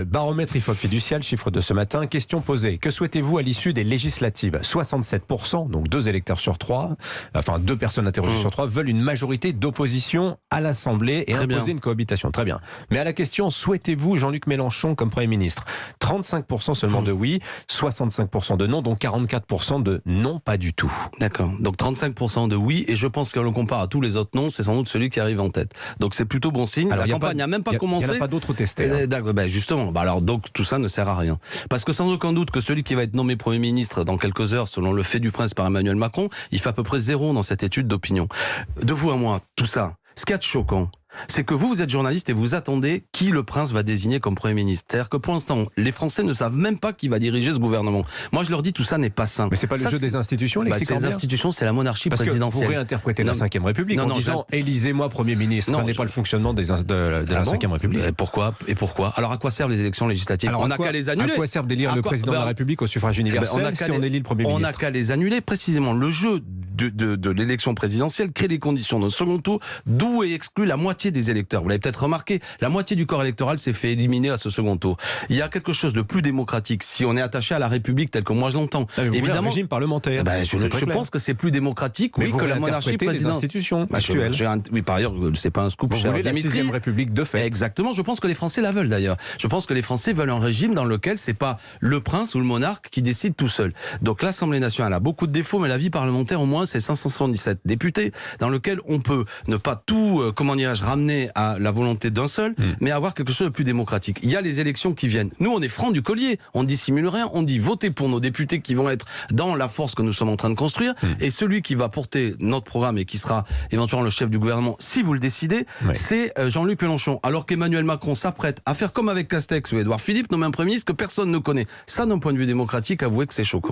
Baromètre IFOP Fiducial, chiffre de ce matin. Question posée. Que souhaitez-vous à l'issue des législatives ? 67%, donc 2 électeurs sur 3, enfin 2 personnes interrogées sur 3, veulent une majorité d'opposition à l'Assemblée et imposer une cohabitation. Très bien. Mais à la question, souhaitez-vous Jean-Luc Mélenchon comme Premier ministre ? 35% seulement de oui, 65% de non, donc 44% de non, pas du tout. D'accord. Donc 35% de oui, et je pense que l'on compare à tous les autres non, c'est sans doute celui qui arrive en tête. Donc c'est plutôt bon signe. Alors, la campagne n'a même pas commencé. Il n'y en a pas d'autres testés. D'accord, justement. Alors donc tout ça ne sert à rien. Parce que sans aucun doute que celui qui va être nommé Premier ministre dans quelques heures, selon le fait du prince par Emmanuel Macron, il fait à peu près 0 dans cette étude d'opinion. De vous à moi, tout ça, ce qu'il y a de choquant, c'est que vous êtes journaliste et vous attendez qui le prince va désigner comme Premier ministre. C'est-à-dire que pour l'instant, les Français ne savent même pas qui va diriger ce gouvernement. Moi, je leur dis tout ça n'est pas simple. Mais c'est pas le jeu des institutions, Alexis Corbière ? Les institutions, c'est la monarchie présidentielle. Parce que vous réinterprétez la 5e République en disant « élisez-moi Premier ministre ». Ce n'est pas le fonctionnement de la 5e République. Et pourquoi ? Alors à quoi servent les élections législatives ? On n'a qu'à les annuler. À quoi servent d'élire le président de la République au suffrage universel si on élit le Premier ministre ? On n'a qu'à les annuler. Précisément, le jeu de l'élection présidentielle crée les conditions d'un second tour d'où est exclu la moitié des électeurs. Vous l'avez peut-être remarqué, la moitié du corps électoral s'est fait éliminer à ce second tour. Il y a quelque chose de plus démocratique si on est attaché à la République telle que moi je l'entends. Évidemment, un régime parlementaire. Je pense que c'est plus démocratique, oui, que la monarchie présidentielle. Les institutions actuelles. Oui, par ailleurs, c'est pas un scoop. Vous voulez la 6e République de fait. Exactement. Je pense que les Français la veulent d'ailleurs. Je pense que les Français veulent un régime dans lequel c'est pas le prince ou le monarque qui décide tout seul. Donc l'Assemblée nationale a beaucoup de défauts, mais la vie parlementaire au moins c'est 577 députés dans lequel on peut ne pas tout, ramener à la volonté d'un seul, mais avoir quelque chose de plus démocratique. Il y a les élections qui viennent. Nous, on est francs du collier. On dissimule rien. On dit votez pour nos députés qui vont être dans la force que nous sommes en train de construire. Et celui qui va porter notre programme et qui sera éventuellement le chef du gouvernement, si vous le décidez, c'est Jean-Luc Mélenchon. Alors qu'Emmanuel Macron s'apprête à faire comme avec Castex ou Édouard Philippe, nommer un Premier ministre que personne ne connaît. Ça, d'un point de vue démocratique, avouez que c'est choquant.